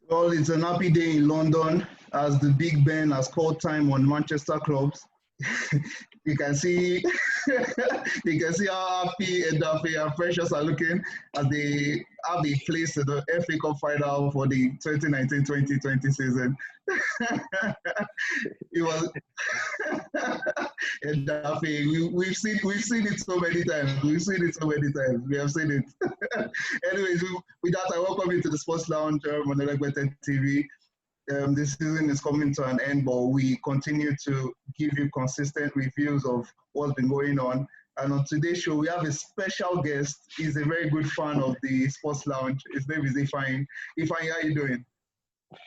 Well, it's an happy day in London as the Big Ben has called time on Manchester clubs. You can see you can see how happy Edafe and Precious are looking as they have a place in the FA Cup final for the 2019-2020 season. It was Edafe. We've seen it so many times. We've seen it so many times. We have seen it. Anyways, with that, I welcome you to the Sports Lounge on Elegbeted TV. This season is coming to an end, but we continue to give you consistent reviews of what's been going on. And on today's show, we have a special guest. He's a very good fan of the Sports Lounge. His name is Ifeanyi. Ifeanyi, how are you doing?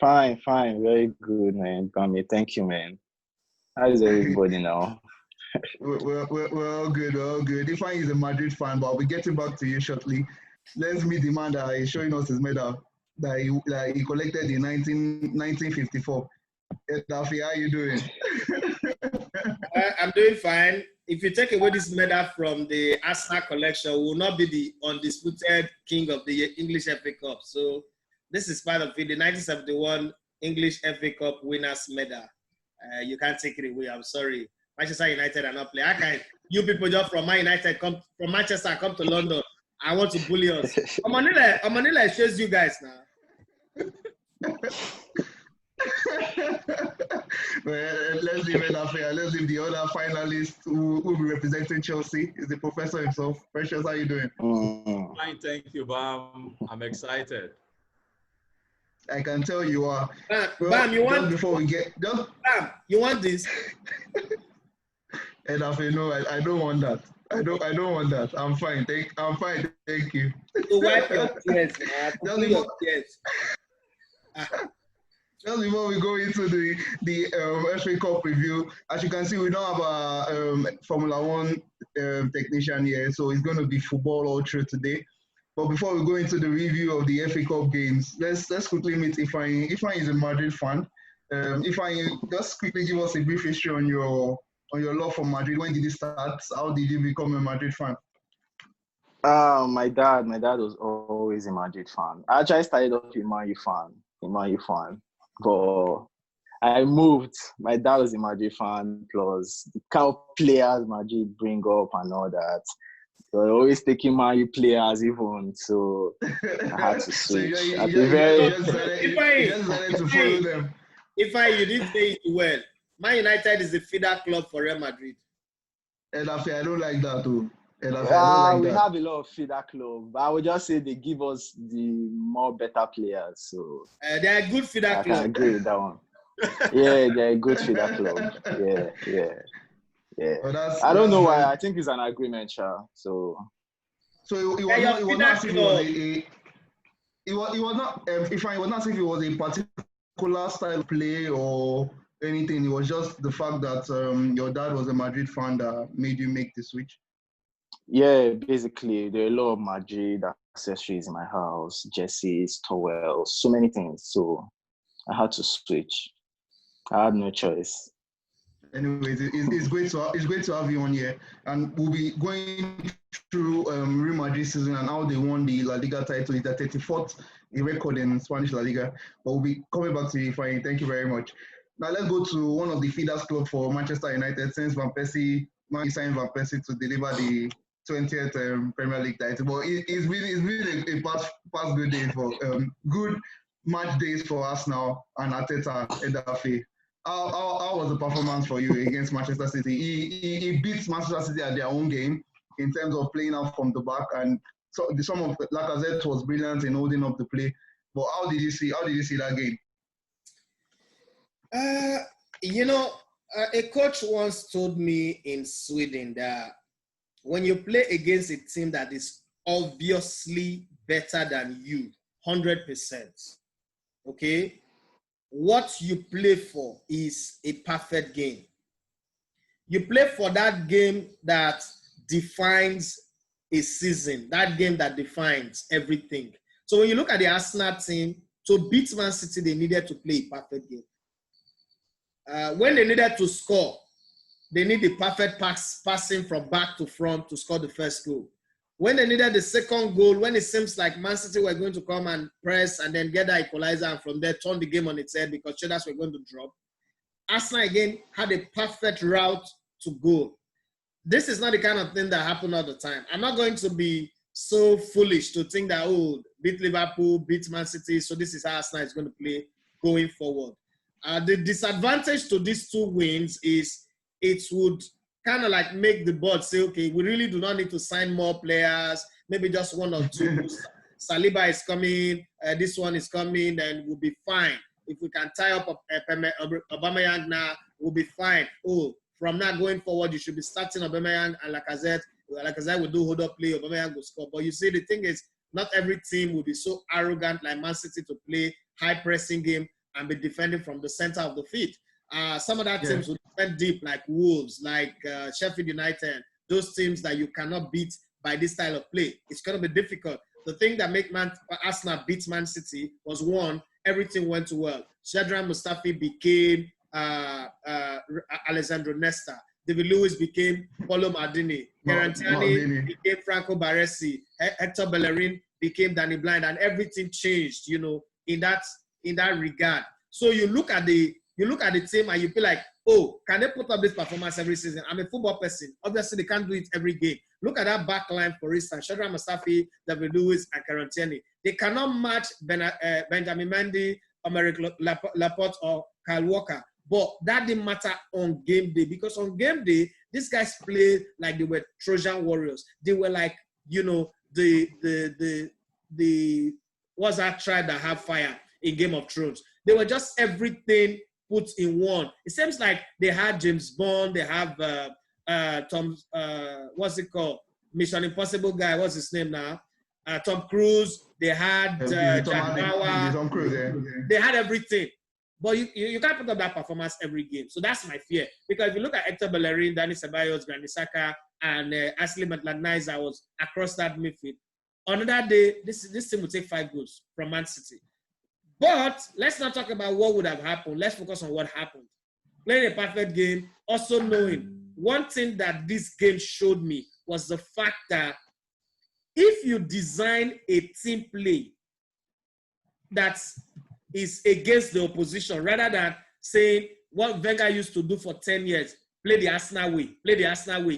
Fine. Very good, man. Gami, thank you, man. How is everybody now? We're all good. We're all good. Ifeanyi is a Madrid fan, but I'll be getting back to you shortly. Let's meet the man that is showing us his medal that he collected in 1954. Daffy, how you doing? I'm doing fine. If you take away this medal from the Arsenal collection, we will not be the undisputed king of the English FA Cup. So this is part of it, the 1971 English FA Cup winners medal. You can't take it away. I'm sorry. Manchester United are not playing. How can you people just from Man United come from Manchester come to London? I want to bully us. Amanila shows you guys now. Well, let's leave it affair. Let's leave the other finalist who will be representing Chelsea. Is the professor himself. Precious, how you doing? Fine, thank you, Bam. I'm excited. I can tell you are. Bam, you want before we get just Bam, you want this? And I no, I don't want that. I don't want that. I'm fine. Thank you. To wipe your tears, man. Just before we go into the FA Cup review, as you can see, we don't have a Formula One technician here, so it's going to be football all through today. But before we go into the review of the FA Cup games, let's quickly meet Ifeanyi. Ifeanyi is a Madrid fan. Ifeanyi, just quickly give us a brief history on your love for Madrid. When did it start? How did you become a Madrid fan? My dad was always a Madrid fan. I actually started off a Man U fan. But I moved. My dad was a Madrid fan, plus the kind of players Madrid bring up and all that. So I always taking Man U players even, so I had to switch. So you just decided to follow them. You didn't say it well. Man United is the feeder club for Real Madrid. And I don't like that too. We have a lot of feeder clubs, but I would just say they give us the more better players. So they are good feeder club. I can agree with that one. Yeah, they're a good feeder club. Yeah. Well, I don't know why. I think it's an agreement, Sha. So it was not as if it was a particular style of play or anything. It was just the fact that your dad was a Madrid fan that made you make the switch. Yeah, basically, there are a lot of Madrid accessories in my house, jerseys, towels, so many things. So I had to switch. I had no choice. Anyways, it's great to have you on here, and we'll be going through Real Madrid season and how they won the La Liga title. It's the 34th record in Spanish La Liga. But we'll be coming back to you, Ifeanyi. Thank you very much. Now let's go to one of the feeders club for Manchester United since Van Persie to deliver the 20th Premier League title. But it's been a past good day for good match days for us now and Arteta and Edafe. How was the performance for you against Manchester City? He beats Manchester City at their own game in terms of playing out from the back, and so some of Lacazette was brilliant in holding up the play. But how did you see that game? A coach once told me in Sweden that when you play against a team that is obviously better than you, 100%, okay, what you play for is a perfect game. You play for that game that defines a season, that game that defines everything. So when you look at the Arsenal team, to beat Man City, they needed to play a perfect game. When they needed to score, they need the perfect passing from back to front to score the first goal. when they needed the second goal, when it seems like Man City were going to come and press and then get that equalizer and from there turn the game on its head because shoulders were going to drop, Arsenal again had a perfect route to goal. This is not the kind of thing that happens all the time. I'm not going to be so foolish to think that, oh, beat Liverpool, beat Man City, so this is how Arsenal is going to play going forward. The disadvantage to these two wins is it would kind of like make the board say, okay, we really do not need to sign more players, maybe just one or two. Saliba is coming, this one is coming, and we'll be fine. If we can tie up Aubameyang now, we'll be fine. Oh, from now going forward, you should be starting Aubameyang and Lacazette. Lacazette will do hold-up play, Aubameyang will score. But you see, the thing is, not every team will be so arrogant like Man City to play high-pressing game and be defending from the center of the field. Some of that teams will defend deep like Wolves, like Sheffield United, those teams that you cannot beat by this style of play. It's going to be difficult. The thing that made Arsenal beat Man City was, one, everything went well. Shadran Mustafi became Alessandro Nesta. David Lewis became Paulo Maldini. Garantiani became Franco Baresi. Hector Bellerin became Danny Blind, and everything changed, you know, in that regard. So you look at the team and you feel like, oh, can they put up this performance every season? I'm a football person. Obviously, they can't do it every game. Look at that back line, for instance. Shadran Mustafi, David Lewis, and Garantiani. They cannot match Benjamin Mendy, Aymeric Laporte, or Kyle Walker. But that didn't matter on game day, because on game day, these guys played like they were Trojan warriors. They were like, you know, the what's that tribe that have fire in Game of Thrones? They were just everything put in one. It seems like they had James Bond, they have Tom, what's it called? Mission Impossible guy, what's his name now? Tom Cruise, they had Jack Bauer. They had everything. But you can't put up that performance every game. So that's my fear. Because if you look at Hector Bellerin, Dani Ceballos, Granit Xhaka, and Ashley Maitland-Niles, I was across that midfield. On that day, this team will take 5 goals from Man City. But let's not talk about what would have happened. Let's focus on what happened. Playing a perfect game, also knowing one thing that this game showed me was the fact that if you design a team play that is against the opposition, rather than saying what Wenger used to do for 10 years, play the Arsenal way,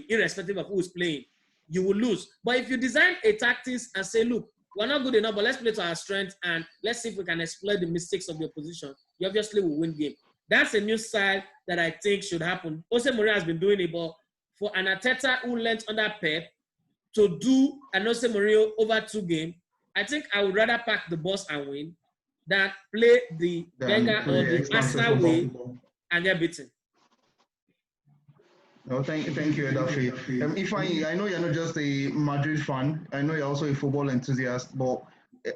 irrespective of who is playing, you will lose. But if you design a tactics and say, look, we're not good enough, but let's play to our strength and let's see if we can exploit the mistakes of the opposition, you obviously will win game. That's a new style that I think should happen. Jose Mourinho has been doing it, but for an Arteta who learned under Pep to do an Jose Mourinho over 2 games, I think I would rather pack the bus and win than play the Wenger or the Arsenal way and get beaten. No, thank you, Edafe. Ifeanyi, I know you're not just a Madrid fan. I know you're also a football enthusiast. But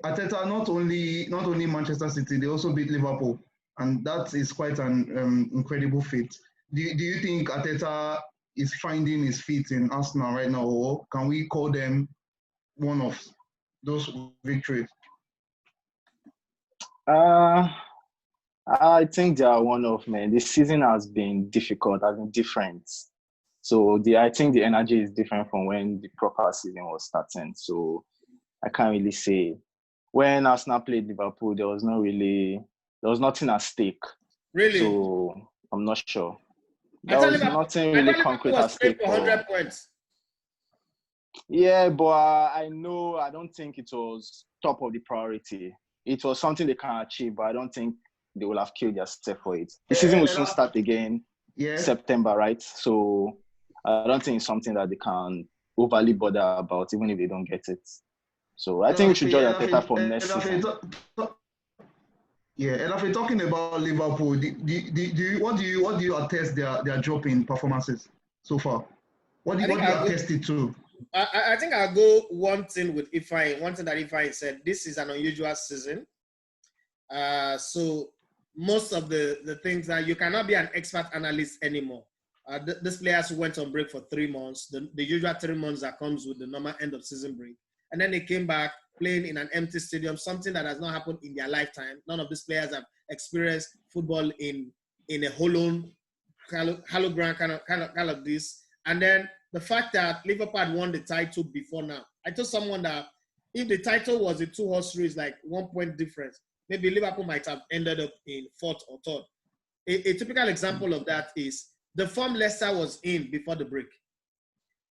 Arteta, not only Manchester City, they also beat Liverpool, and that is quite an incredible feat. Do you think Arteta is finding his feet in Arsenal right now, or can we call them one of those victories? I think they are one of, man. This season has been difficult, has been different. So I think the energy is different from when the proper season was starting. So I can't really say. When Arsenal played Liverpool, there was nothing at stake. Really? So I'm not sure. There was nothing really concrete at stake. 100 points. Yeah, but I don't think it was top of the priority. It was something they can achieve, but I don't think they will have killed themselves for it. The season will soon start again, September, right? So I don't think it's something that they can overly bother about, even if they don't get it. So I think we should judge Arteta for next season. Yeah, and after talking about Liverpool, what do you attest their drop in performances so far? What do you attest it to? I think I'll go one thing with Ifeanyi. One thing that Ifeanyi said, this is an unusual season. So most of the things that you cannot be an expert analyst anymore. These players who went on break for 3 months, the usual 3 months that comes with the normal end of season break. And then they came back playing in an empty stadium, something that has not happened in their lifetime. None of these players have experienced football in a hologram kind of this. And then the fact that Liverpool had won the title before now, I told someone that if the title was a 2-horse race, like 1 point difference, maybe Liverpool might have ended up in 4th or 3rd. A typical example of that is the form Leicester was in before the break.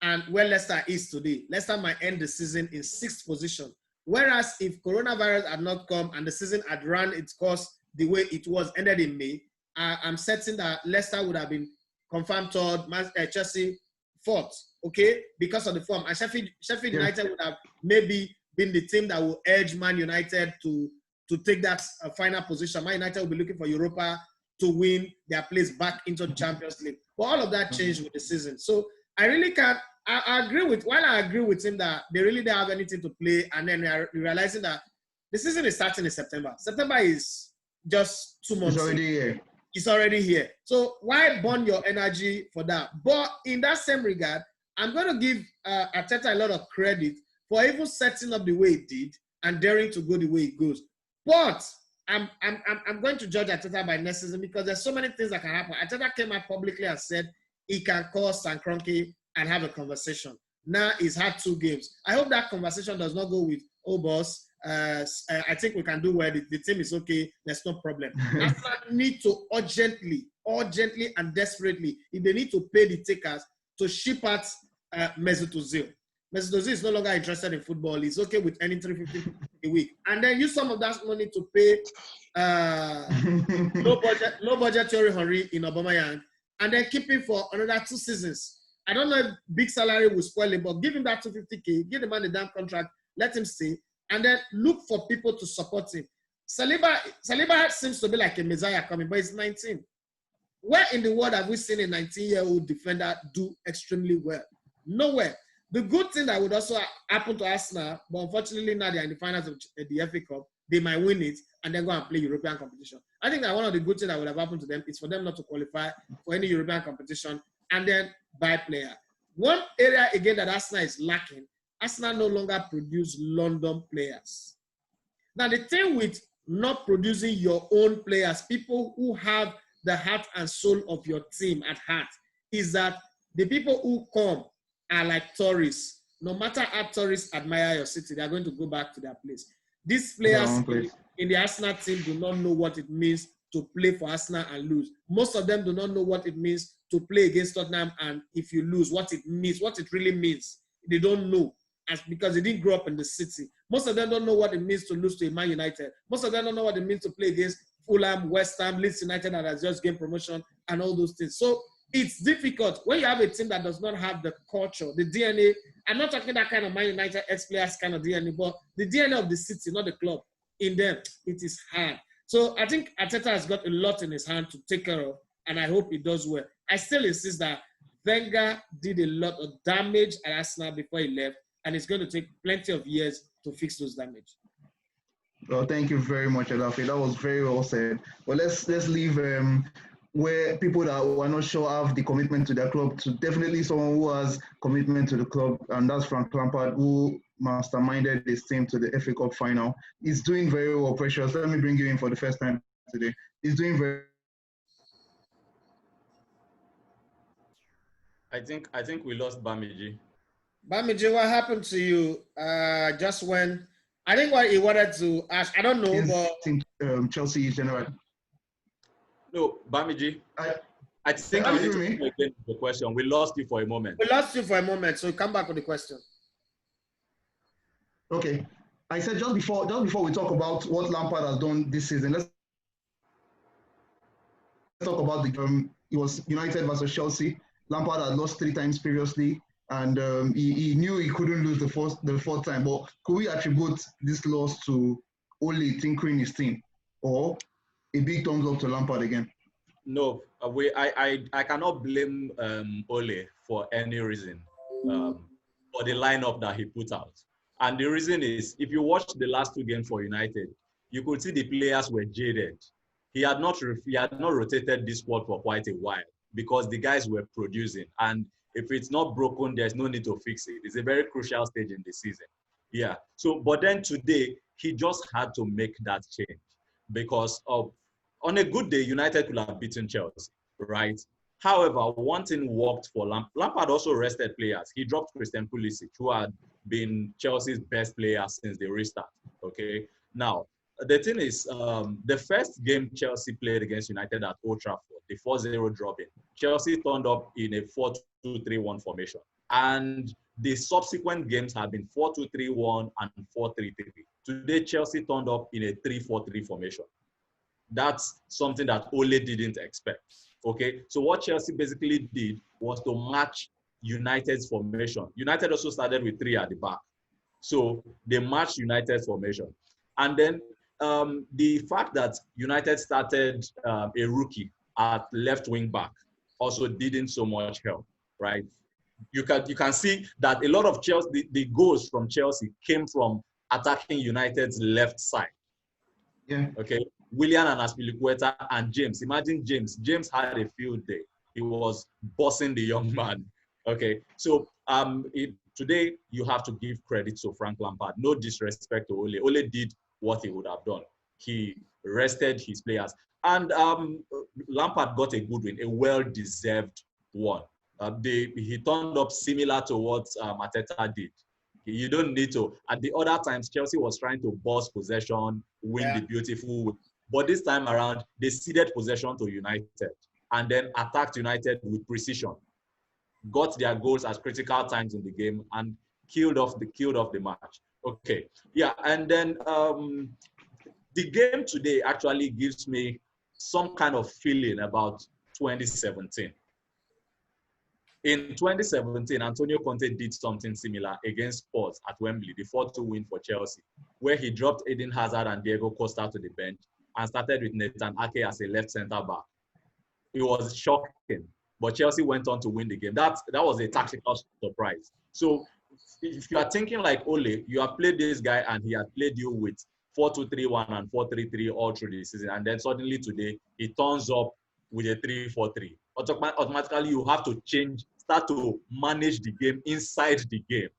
And where Leicester is today, Leicester might end the season in 6th position. Whereas if coronavirus had not come and the season had run its course the way it was, ended in May, I'm certain that Leicester would have been confirmed 3rd, Chelsea 4th, okay, because of the form. And Sheffield United would have maybe been the team that will urge Man United to take that final position. Man United will be looking for Europa to win their place back into the Champions League. But all of that changed with the season. So I really can't. I agree with him that they really don't have anything to play, and then we are realizing that the season is starting in September. September is just 2 months. It's already here. It's already here. So why burn your energy for that? But in that same regard, I'm going to give Arteta a lot of credit for even setting up the way it did and daring to go the way it goes. But I'm going to judge Arteta by next season because there's so many things that can happen. Arteta came out publicly and said he can call Stan Kroenke and have a conversation. Now he's had 2 games. I hope that conversation does not go with, oh boss, I think we can do well. The team is okay. There's no problem. Arsenal need to urgently and desperately, if they need to pay the takers, to ship out Mesut Ozil. Mesut Ozil is no longer interested in football. He's okay with earning 350 a week. And then use some of that money to pay low budget Thierry Henry in Aubameyang, and then keep him for another 2 seasons. I don't know if big salary will spoil him, but give him that 250K, give the man a damn contract, let him stay, and then look for people to support him. Saliba seems to be like a messiah coming, but he's 19. Where in the world have we seen a 19-year-old defender do extremely well? Nowhere. The good thing that would also happen to Arsenal, but unfortunately now they're in the finals of the FA Cup, they might win it and then go and play European competition. I think that one of the good things that would have happened to them is for them not to qualify for any European competition and then buy player. One area again that Arsenal is lacking, Arsenal no longer produce London players. Now the thing with not producing your own players, people who have the heart and soul of your team at heart, is that the people who come are like tourists. No matter how tourists admire your city, they're going to go back to their place. These players in the Arsenal team do not know what it means to play for Arsenal and lose. Most of them do not know what it means to play against Tottenham, and if you lose, what it means, what it really means. They don't know, because they didn't grow up in the city. Most of them don't know what it means to lose to a Man United. Most of them don't know what it means to play against Fulham, West Ham, Leeds United that has just gained promotion, and all those things. So it's difficult when you have a team that does not have the culture, the DNA. I'm not talking that kind of Man United ex-players kind of DNA, but the DNA of the city, not the club. In them, it is hard. So I think Arteta has got a lot in his hand to take care of, and I hope he does well. I still insist that Wenger did a lot of damage at Arsenal before he left, and it's going to take plenty of years to fix those damage. Well, thank you very much, Adafe. That was very well said. Well, let's leave where people that were not sure have the commitment to their club to definitely someone who has commitment to the club, and that's Frank Lampard, who masterminded his team to the FA Cup final. He's doing very well, Precious. Let me bring you in for the first time today. He's doing very. I think we lost Bamiji. Bamiji, what happened to you? Just when I think what he wanted to ask, I don't know, but Chelsea is general. No, Bamiji. I think you need to come again with the question. We lost you for a moment. We lost you for a moment, so come back with the question. Okay. I said just before we talk about what Lampard has done this season, let's talk about it was United versus Chelsea. Lampard had lost 3 times previously, and he knew he couldn't lose the fourth time. But could we attribute this loss to Ole tinkering his team, or a big thumbs up to Lampard again? No, I cannot blame Ole for any reason for the lineup that he put out. And the reason is, if you watch the last 2 games for United, you could see the players were jaded. He had not rotated this squad for quite a while because the guys were producing. And if it's not broken, there's no need to fix it. It's a very crucial stage in the season. Yeah. So, but then today, he just had to make that change because on a good day, United could have beaten Chelsea, right? However, one thing worked for Lampard also rested players. He dropped Christian Pulisic, who had been Chelsea's best player since the restart. Okay, now the thing is, the first game Chelsea played against United at Old Trafford, the 4-0 drop-in, Chelsea turned up in a 4-2-3-1 formation. And the subsequent games have been 4-2-3-1 and 4-3-3. Today, Chelsea turned up in a 3-4-3 formation. That's something that Ole didn't expect. Okay, so what Chelsea basically did was to match United's formation. United also started with 3 at the back. So they matched United's formation. And then the fact that United started a rookie at left wing back also didn't so much help, right? You can see that a lot of Chelsea, the goals from Chelsea came from attacking United's left side. Yeah. Okay. Willian and Aspilicueta and James. Imagine James. James had a field day. He was bossing the young man. Okay. So today you have to give credit to Frank Lampard. No disrespect to Ole. Ole did what he would have done. He rested his players. And Lampard got a good win, a well-deserved one. He turned up similar to what Arteta did. You don't need to. At the other times, Chelsea was trying to boss possession, win the beautiful win. But this time around, they ceded possession to United and then attacked United with precision. Got their goals at critical times in the game and killed off the match. Okay, yeah, and then the game today actually gives me some kind of feeling about 2017. In 2017, Antonio Conte did something similar against Spurs at Wembley, the 4-2 win for Chelsea, where he dropped Eden Hazard and Diego Costa to the bench and started with Nathan Ake as a left centre-back. It was shocking, but Chelsea went on to win the game. That was a tactical surprise. So if you are thinking like Ole, you have played this guy and he had played you with 4-2-3-1 and 4-3-3 all through the season, and then suddenly today he turns up with a 3-4-3. Automatically, you have to start to manage the game inside the game.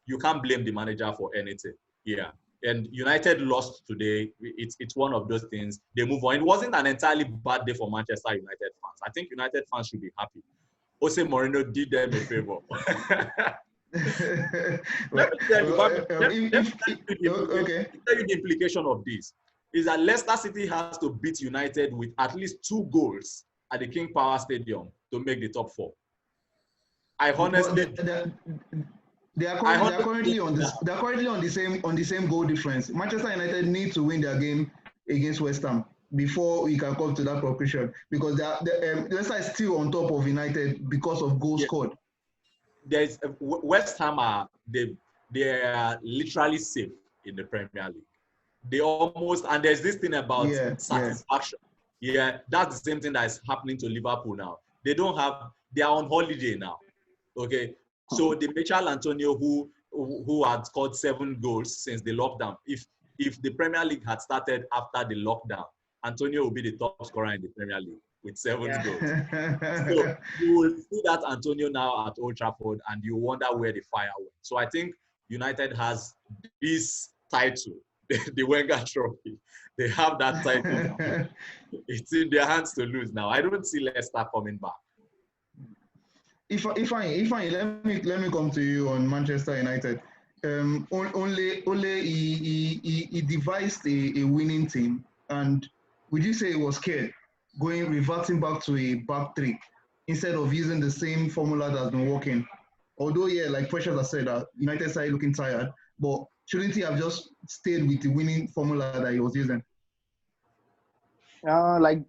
You can't blame the manager for anything. Yeah. And United lost today. It's one of those things. They move on. It wasn't an entirely bad day for Manchester United fans. I think United fans should be happy. Jose Mourinho did them a favor. Let me tell you the implication of this. Is that Leicester City has to beat United with at least 2 goals at the King Power Stadium to make the top 4. I honestly... They are currently on the same goal difference. Manchester United need to win their game against West Ham before we can come to that conclusion, because Leicester is still on top of United because of goals scored. There's West Ham they are literally safe in the Premier League. They almost, and there's this thing about satisfaction. Yeah, that's the same thing that is happening to Liverpool now. They are on holiday now. Okay. So the Michael Antonio who had scored 7 goals since the lockdown, if the Premier League had started after the lockdown, Antonio will be the top scorer in the Premier League with 7 goals. So you will see that Antonio now at Old Trafford and you wonder where the fire went. So I think United has this title, the Wenger Trophy. They have that title now. It's in their hands to lose now. I don't see Leicester coming back. Ifeanyi, let me come to you on Manchester United. Ole he devised a winning team, and would you say he was scared reverting back to a back 3 instead of using the same formula that's been working? Although, like Precious has said, United started looking tired, but shouldn't he have just stayed with the winning formula that he was using? Like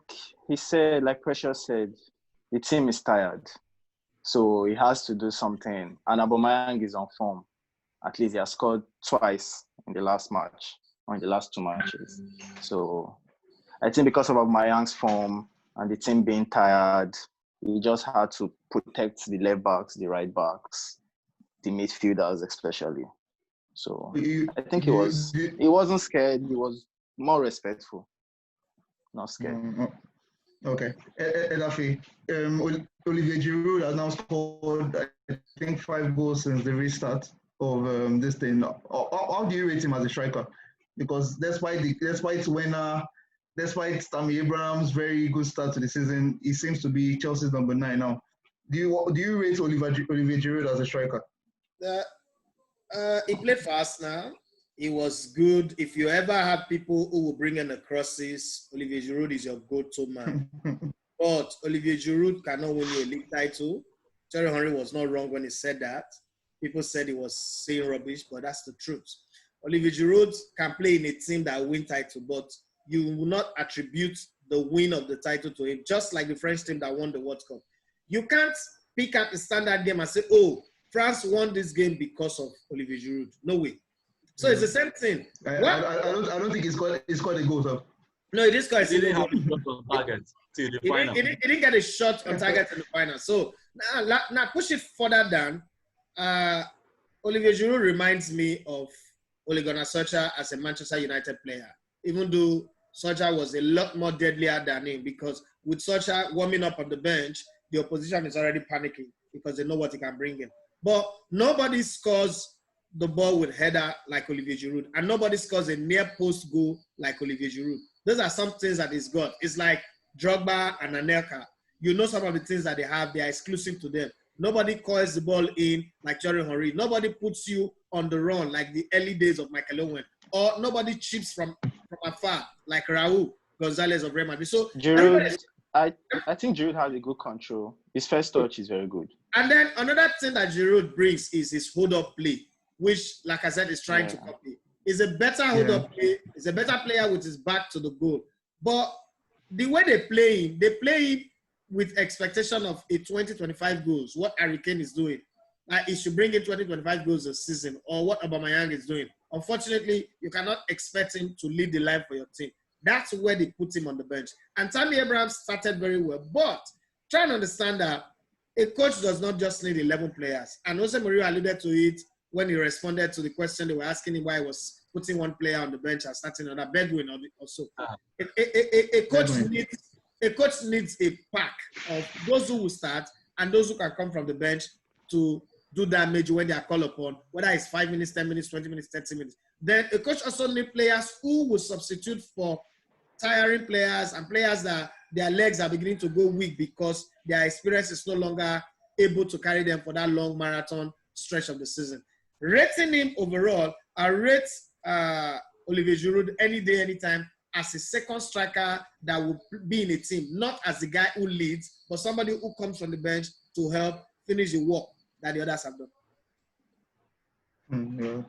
he said, like Precious said, the team is tired. So he has to do something. And Aubameyang is on form. At least he has scored twice in the last match, or in the last 2 matches. So I think because of Aubameyang's form and the team being tired, he just had to protect the left backs, the right backs, the midfielders especially. So I think he wasn't scared. He was more respectful, not scared. Okay. Edafi, Olivier Giroud has now scored, I think, 5 goals since the restart of this thing. How do you rate him as a striker? Because despite Tammy Abraham's very good start to the season, he seems to be Chelsea's number 9 now. Do you rate Olivier Giroud as a striker? He played for Arsenal. He was good. If you ever have people who will bring in the crosses, Olivier Giroud is your go-to man. But Olivier Giroud cannot win you a league title. Thierry Henry was not wrong when he said that. People said he was saying rubbish, but that's the truth. Olivier Giroud can play in a team that will win title, but you will not attribute the win of the title to him, just like the French team that won the World Cup. You can't pick up a standard game and say, oh, France won this game because of Olivier Giroud. No way. So it's the same thing. I don't think it's called a goal, sir. No, it is called a He didn't goal. have a shot on target till the final. He didn't get a shot on target in the final. So now push it further down. Olivier Giroud reminds me of Ole Gunnar Solskjaer as a Manchester United player, even though Solskjaer was a lot more deadlier than him, because with Solskjaer warming up on the bench, the opposition is already panicking because they know what he can bring in. But nobody scores the ball with header like Olivier Giroud, and nobody scores a near post goal like Olivier Giroud. Those are some things that he's got. It's like Drogba and Anelka. You know some of the things that they have, they are exclusive to them. Nobody calls the ball in like Thierry Henry. Nobody puts you on the run like the early days of Michael Owen. Or nobody chips from afar like Raul Gonzalez of Real Madrid. So Giroud, I think Giroud has a good control. His first touch is very good. And then another thing that Giroud brings is his hold-up play, which, like I said, is trying to copy. He's a better hold-up play. He's a better player with his back to the goal. But the way they play him with expectation of a 20-25 goals, what Harry Kane is doing. Like he should bring in 20-25 goals a season, or what Aubameyang is doing. Unfortunately, you cannot expect him to lead the line for your team. That's where they put him on the bench. And Tammy Abraham started very well. But try and understand that a coach does not just need 11 players. And Jose Mourinho alluded to it when he responded to the question they were asking him why he was putting one player on the bench and starting another, Bedouin or so. A coach needs a pack of those who will start and those who can come from the bench to do damage when they are called upon, whether it's 5 minutes, 10 minutes, 20 minutes, 30 minutes. Then a coach also needs players who will substitute for tiring players and players that their legs are beginning to go weak because their experience is no longer able to carry them for that long marathon stretch of the season. Rating him overall, I rate Olivier Giroud any day, anytime as a second striker that will be in a team, not as the guy who leads, but somebody who comes from the bench to help finish the work that the others have done.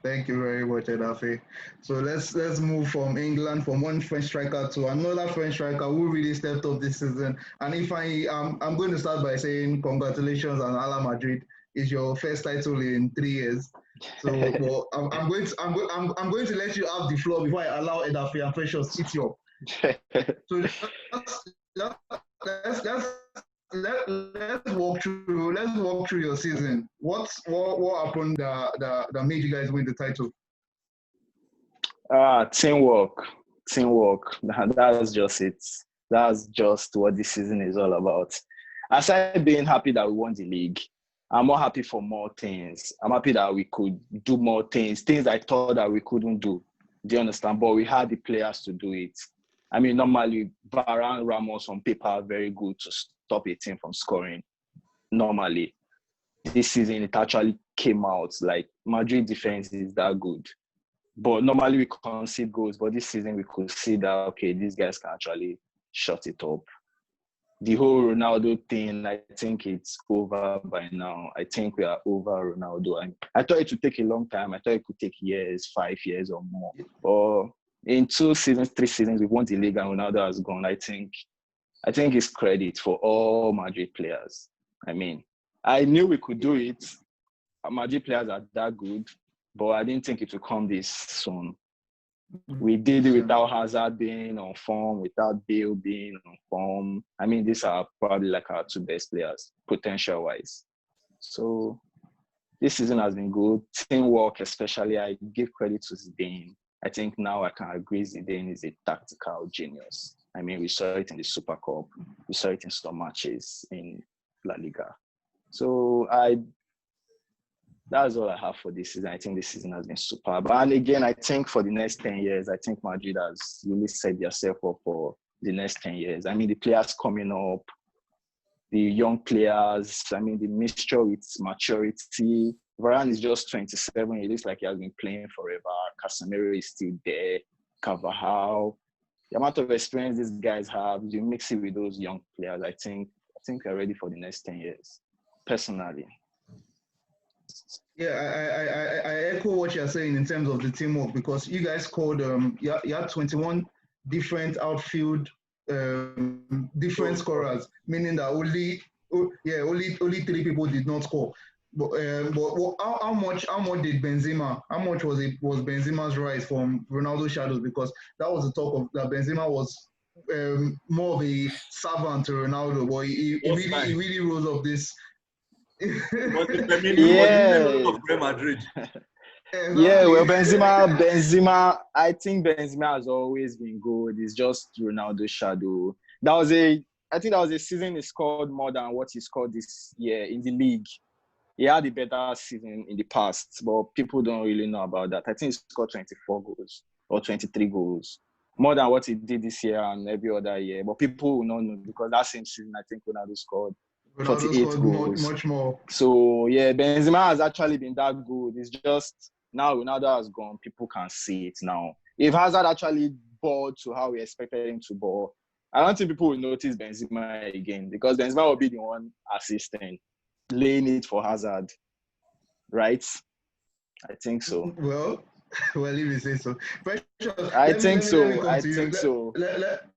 Thank you very much, Edafe. So let's move from England, from one French striker to another French striker who really stepped up this season. And Ifeanyi, I'm going to start by saying congratulations on Ala Madrid. It's your first title in 3 years. So well, I'm going to let you have the floor before I allow Edafe and Precious hit you up. So let's walk through your season. What happened that made you guys win the title? Teamwork. That's just it. That's just what this season is all about. Aside being happy that we won the league, I'm more happy for more things. I'm happy that we could do more things I thought that we couldn't do. Do you understand? But we had the players to do it. I mean, normally, Varane, Ramos on paper are very good to stop a team from scoring. Normally, this season, it actually came out. Like, Madrid defense is that good. But normally, we concede goals. But this season, we could see that, okay, these guys can actually shut it up. The whole Ronaldo thing, I think it's over by now. I think we are over Ronaldo. I thought it would take a long time. I thought it could take years, 5 years or more. But in 2 seasons, 3 seasons, we won the league and Ronaldo has gone. I think it's credit for all Madrid players. I mean, I knew we could do it. Madrid players are that good, but I didn't think it would come this soon. We did it without Hazard being on form, without Bale being on form. I mean, these are probably like our 2 best players, potential-wise. So this season has been good. Teamwork, especially, I give credit to Zidane. I think now I can agree Zidane is a tactical genius. I mean, we saw it in the Super Cup. We saw it in some matches in La Liga. So that's all I have for this season. I think this season has been superb. And again, I think for the next 10 years, I think Madrid has really set themselves up for the next 10 years. I mean, the players coming up, the young players, I mean, the mixture with maturity, Varane is just 27. It looks like he has been playing forever. Casemiro is still there. Carvajal. The amount of experience these guys have, you mix it with those young players, I think we're ready for the next 10 years, personally. Yeah, I echo what you're saying in terms of the teamwork, because you guys called you had 21 different outfield different scorers, meaning that only three people did not score. But how much did Benzema? How much was Benzema's rise from Ronaldo's shadows? Because that was the talk of that Benzema was more of a servant to Ronaldo, but he really rose up this. Was the Firmino of Real Madrid. Exactly. Yeah, well, Benzema, I think Benzema has always been good. It's just Ronaldo's shadow. I think that was a season he scored more than what he scored this year in the league. He had a better season in the past, but people don't really know about that. I think he scored 24 goals or 23 goals, more than what he did this year and every other year. But people will not know, because that same season, I think Ronaldo scored 48 goals. Much more. So, yeah, Benzema has actually been that good. It's just now Ronaldo has gone. People can see it now. If Hazard actually balled to how we expected him to ball, I don't think people will notice Benzema again, because Benzema will be the one assisting, laying it for Hazard, right? I think so. Well, if you say so. I think so. Let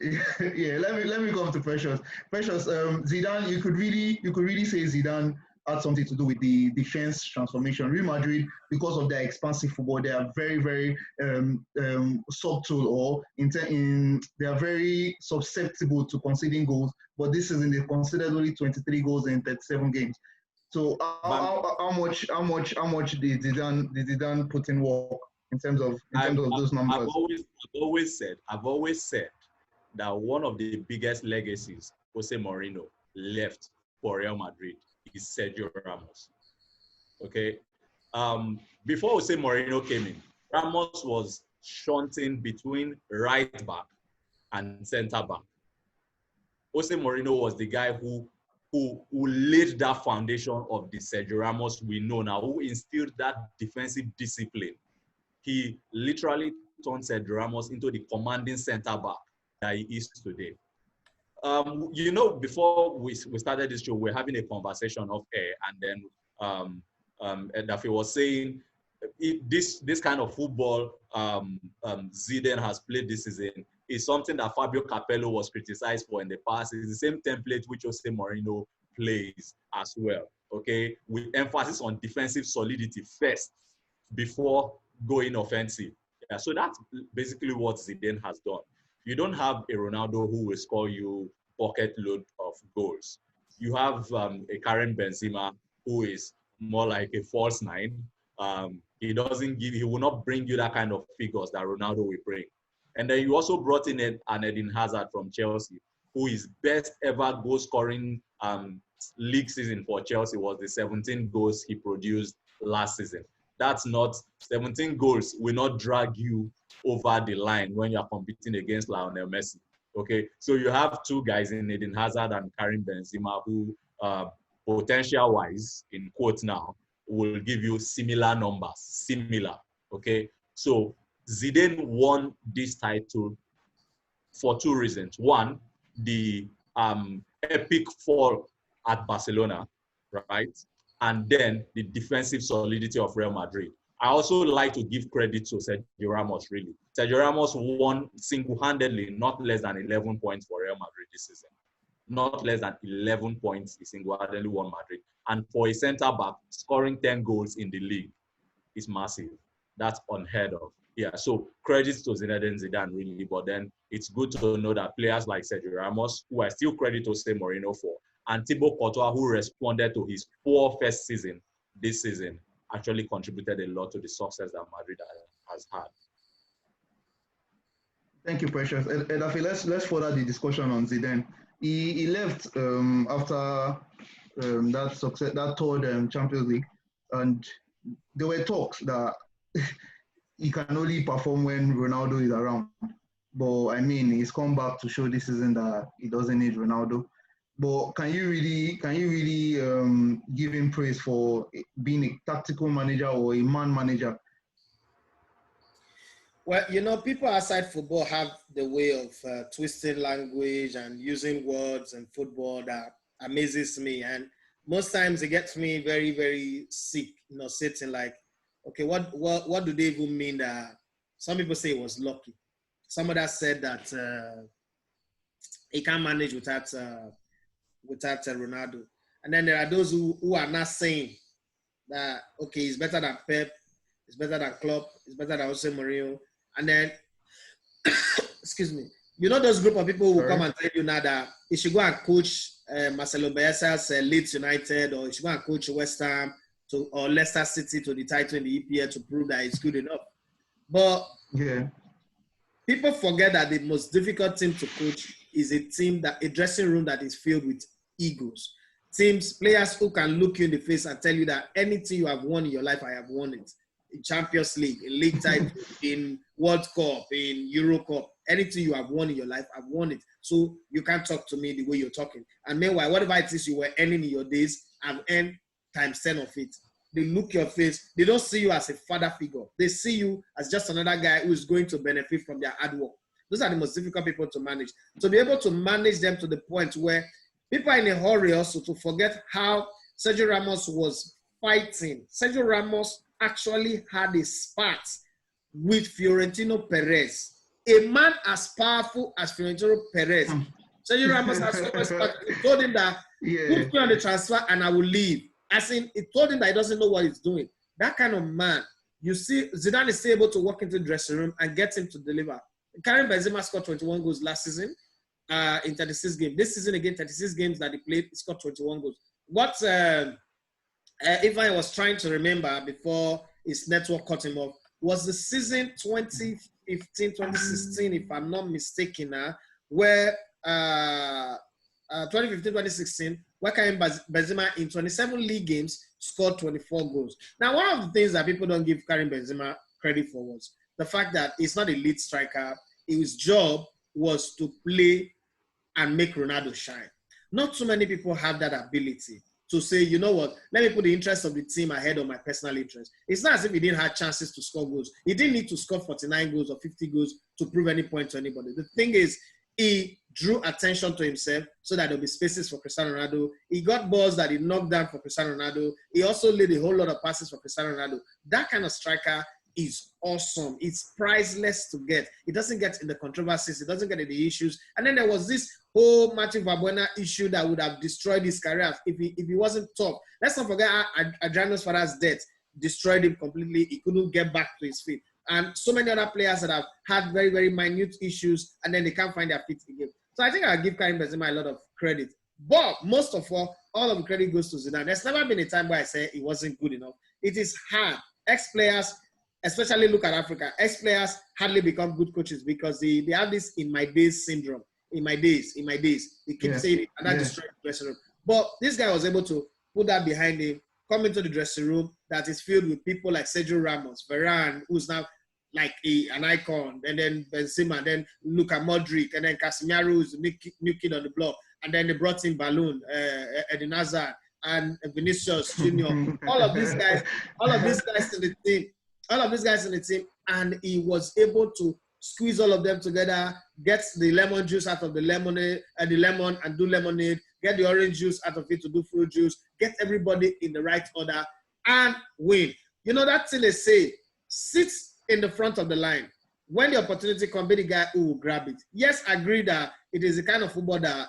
me come to Precious. Precious, Zidane, you could really say Zidane had something to do with the defense transformation. Real Madrid, because of their expansive football, they are very, very subtle, or they are very susceptible to conceding goals. But this season they conceded only 23 goals in 37 games. So how much did Zidane put in work in terms of those numbers? I've always said that one of the biggest legacies Jose Mourinho left for Real Madrid is Sergio Ramos. Okay, before Jose Mourinho came in, Ramos was shunting between right back and centre back. Jose Mourinho was the guy who laid that foundation of the Sergio Ramos we know now, who instilled that defensive discipline. He literally turned Sergio Ramos into the commanding centre back that he is today. Before we started this show, we're having a conversation off air, and then Daffy was saying this kind of football Zidane has played this season is something that Fabio Capello was criticized for in the past. It's the same template which Jose Mourinho plays as well, okay? With emphasis on defensive solidity first before going offensive. Yeah, so that's basically what Zidane has done. You don't have a Ronaldo who will score you bucket load of goals. You have a Karim Benzema who is more like a false nine. He will not bring you that kind of figures that Ronaldo will bring. And then you also brought in an Eden Hazard from Chelsea, who is best ever goal scoring league season for Chelsea was the 17 goals he produced last season. That's not 17 goals will not drag you over the line when you're competing against Lionel Messi. Okay, so you have two guys in Eden Hazard and Karim Benzema who, potential-wise, in quotes now, will give you similar numbers. Similar. Okay, so Zidane won this title for two reasons. One, the epic fall at Barcelona, right? And then the defensive solidity of Real Madrid. I also like to give credit to Sergio Ramos, really. Sergio Ramos won single-handedly not less than 11 points for Real Madrid this season. Not less than 11 points he single-handedly won Madrid. And for a centre-back, scoring 10 goals in the league is massive. That's unheard of. Yeah, so credits to Zinedine Zidane, really. But then it's good to know that players like Sergio Ramos, who I still credit to Jose Mourinho for, and Thibaut Courtois, who responded to his poor first season this season, actually contributed a lot to the success that Madrid has had. Thank you, Precious. Edafi, let's further the discussion on Zidane. He left after that third Champions League, and there were talks that he can only perform when Ronaldo is around. But I mean, he's come back to show this season that he doesn't need Ronaldo. But can you really give him praise for being a tactical manager or a man manager? Well, people outside football have the way of twisting language and using words in football that amazes me. And most times it gets me very, very sick, sitting like, okay, what do they even mean that some people say it was lucky. Some others said that he can't manage without Ronaldo. And then there are those who are not saying that, okay, he's better than Pep, he's better than Klopp, he's better than Jose Mourinho. And then, excuse me, those group of people who come and tell you now that he should go and coach Marcelo Bielsa's Leeds United, or he should go and coach West Ham or Leicester City to the title in the EPL to prove that it's good enough. But people forget that the most difficult team to coach is a dressing room that is filled with egos. Players who can look you in the face and tell you that anything you have won in your life, I have won it. In Champions League, in League title, in World Cup, in Euro Cup, anything you have won in your life, I've won it. So you can't talk to me the way you're talking. And meanwhile, whatever it is you were earning in your days, I've earned times 10 of it. They look your face. They don't see you as a father figure. They see you as just another guy who is going to benefit from their hard work. Those are the most difficult people to manage. To be able to manage them to the point where people are in a hurry also to forget how Sergio Ramos was fighting. Sergio Ramos actually had a spat with Florentino Perez. A man as powerful as Florentino Perez. Sergio Ramos has so much spat. He told him that, put me on the transfer and I will leave. As in, he told him that he doesn't know what he's doing. That kind of man, you see, Zidane is still able to walk into the dressing room and get him to deliver. Karim Benzema scored 21 goals last season in 36 games. This season, again, 36 games that he played, he scored 21 goals. What Ifeanyi was trying to remember before his network cut him off was the season 2015, 2016, if I'm not mistaken, where 2015, 2016, where Karim Benzema in 27 league games scored 24 goals. Now, one of the things that people don't give Karim Benzema credit for was the fact that he's not a lead striker. His job was to play and make Ronaldo shine. Not too many people have that ability to say, you know what, let me put the interest of the team ahead of my personal interest. It's not as if he didn't have chances to score goals. He didn't need to score 49 goals or 50 goals to prove any point to anybody. The thing is, he drew attention to himself so that there'll be spaces for Cristiano Ronaldo. He got balls that he knocked down for Cristiano Ronaldo. He also laid a whole lot of passes for Cristiano Ronaldo. That kind of striker is awesome. It's priceless to get. It doesn't get in the controversies. It doesn't get in the issues. And then there was this whole Matthew Valbuena issue that would have destroyed his career if he wasn't top. Let's not forget Adriano's father's death destroyed him completely. He couldn't get back to his feet. And so many other players that have had very, very minute issues and then they can't find their feet again. So I think I'll give Karim Benzema a lot of credit. But most of all of the credit goes to Zidane. There's never been a time where I say he wasn't good enough. It is hard. Ex-players, especially look at Africa, ex-players hardly become good coaches because they have this in my days syndrome. In my days. They keep saying it and that destroys the dressing room. But this guy was able to put that behind him, come into the dressing room that is filled with people like Sergio Ramos, Varane, who's now like an icon, and then Benzema, then Luka Modric, and then Casemiro, who's the new kid on the block, and then they brought in Balloon, Eden Hazard, and Vinicius Junior. all of these guys in the team, and he was able to squeeze all of them together, get the lemon juice out of the lemonade, the lemon and do lemonade, get the orange juice out of it to do fruit juice, get everybody in the right order, and win. You know that thing they say, sit in the front of the line. When the opportunity comes, be the guy who will grab it. Yes, I agree that it is the kind of football that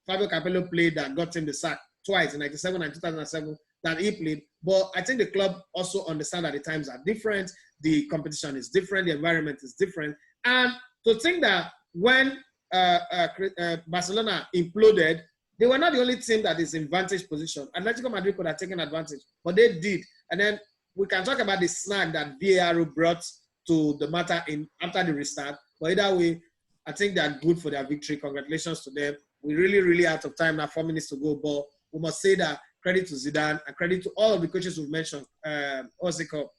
Fabio Capello played that got him the sack twice in 1997 and 2007 that he played. But I think the club also understand that the times are different, the competition is different, the environment is different. And to think that when Barcelona imploded, they were not the only team that is in vantage position. Atletico Madrid could have taken advantage, but they did. And then we can talk about the snag that VAR brought to the matter after the restart. But either way, I think they are good for their victory. Congratulations to them. We're really, really out of time now, 4 minutes to go. But we must say that credit to Zidane and credit to all of the coaches we've mentioned. What's it called?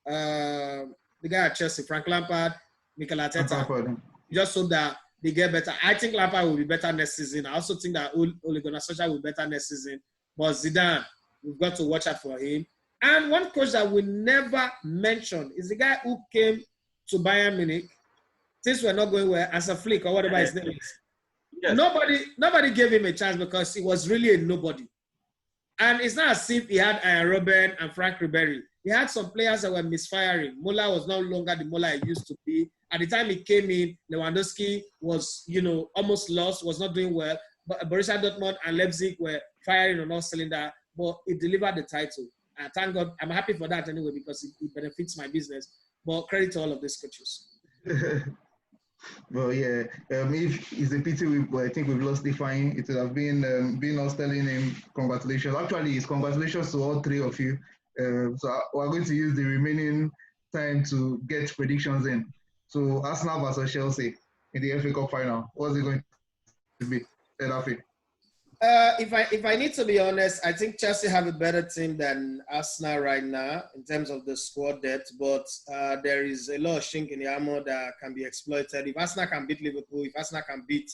The guy at Chelsea, Frank Lampard, Mikel Arteta. Just so that they get better. I think Lampard will be better next season. I also think that Ole Gunnar Solskjaer will be better next season. But Zidane, we've got to watch out for him. And one coach that we never mentioned is the guy who came to Bayern Munich. Things were not going well as a flick or whatever his name is. Yes. Nobody gave him a chance because he was really a nobody. And it's not as if he had Ian Robben and Frank Ribery. He had some players that were misfiring. Muller was no longer the Muller he used to be. At the time he came in, Lewandowski was, almost lost, was not doing well. But Borussia Dortmund and Leipzig were firing on all cylinders, but he delivered the title. And thank God, I'm happy for that anyway because it benefits my business. But credit to all of these coaches. Well, yeah. If it's a pity, I think we've lost Ifeanyi. It would have been us telling him congratulations. Actually, it's congratulations to all three of you. So we're going to use the remaining time to get predictions in. So Arsenal versus Chelsea in the FA Cup final. What's it going to be? If I need to be honest, I think Chelsea have a better team than Arsenal right now in terms of the squad depth, but there is a lot of chink in the armor that can be exploited. If Arsenal can beat Liverpool, if Arsenal can beat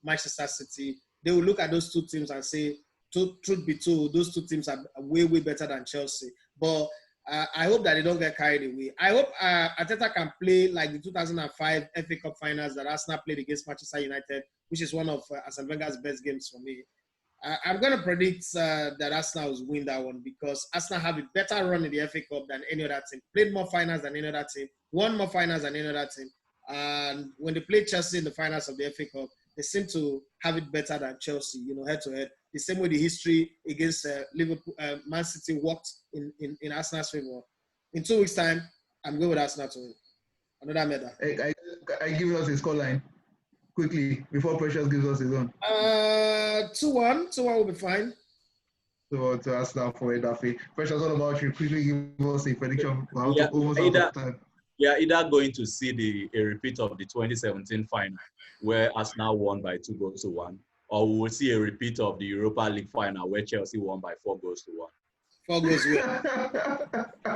Manchester City, they will look at those two teams and say, truth be told, those two teams are way, way better than Chelsea. But I hope that they don't get carried away. I hope Arteta can play like the 2005 FA Cup finals that Arsenal played against Manchester United, which is one of Arsene Wenger's best games for me. I'm going to predict that Arsenal will win that one because Arsenal have a better run in the FA Cup than any other team. Played more finals than any other team. Won more finals than any other team. And when they played Chelsea in the finals of the FA Cup, they seem to have it better than Chelsea, head to head. The same way the history against Liverpool, Man City worked in Arsenal's favor. In 2 weeks' time, I'm going with Arsenal to win. Another medal. I give us a scoreline quickly before Precious gives us his own. 2-1. 2-1 will be fine. So to Arsenal for Edafe. Precious, what about you? Quickly give us a prediction. Either going to see a repeat of the 2017 final where Arsenal won by 2-1, or we will see a repeat of the Europa League final where Chelsea won by 4-1. 4 goals where?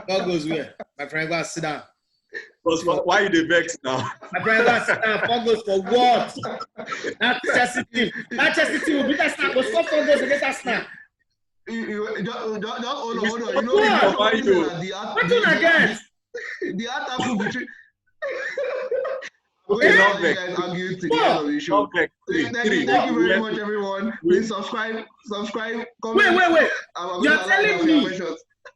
4 goals where? My friend, go and sit down. Why are you the vex now? My friend, go and sit down. 4 goals for what? That Chelsea team. That Chelsea team will beat Arsenal. We'll score 4 goals against Arsenal. Just hold on. What do you again? The attack will be tricky. I'm guilty. Thank you very much, everyone. Please subscribe, comment. Wait.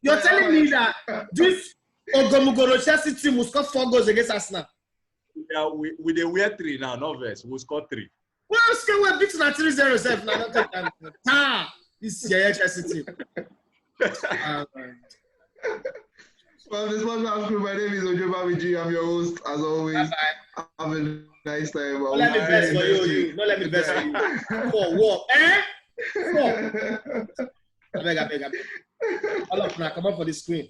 You're telling me that this Ogomugoro Chelsea team will score 4 goals against Arsenal? Yeah, we wear 3 now, no verse. We'll score 3. Well, we're beating at 3-0. Now, don't take time. This is Chelsea team. Well, this podcast crew, my name is Ojoba Viji. I'm your host, as always. Bye-bye. Have a nice time. Don't let me best for you. Don't let me best for you. For what? For? I beg. All of now, come up for the screen.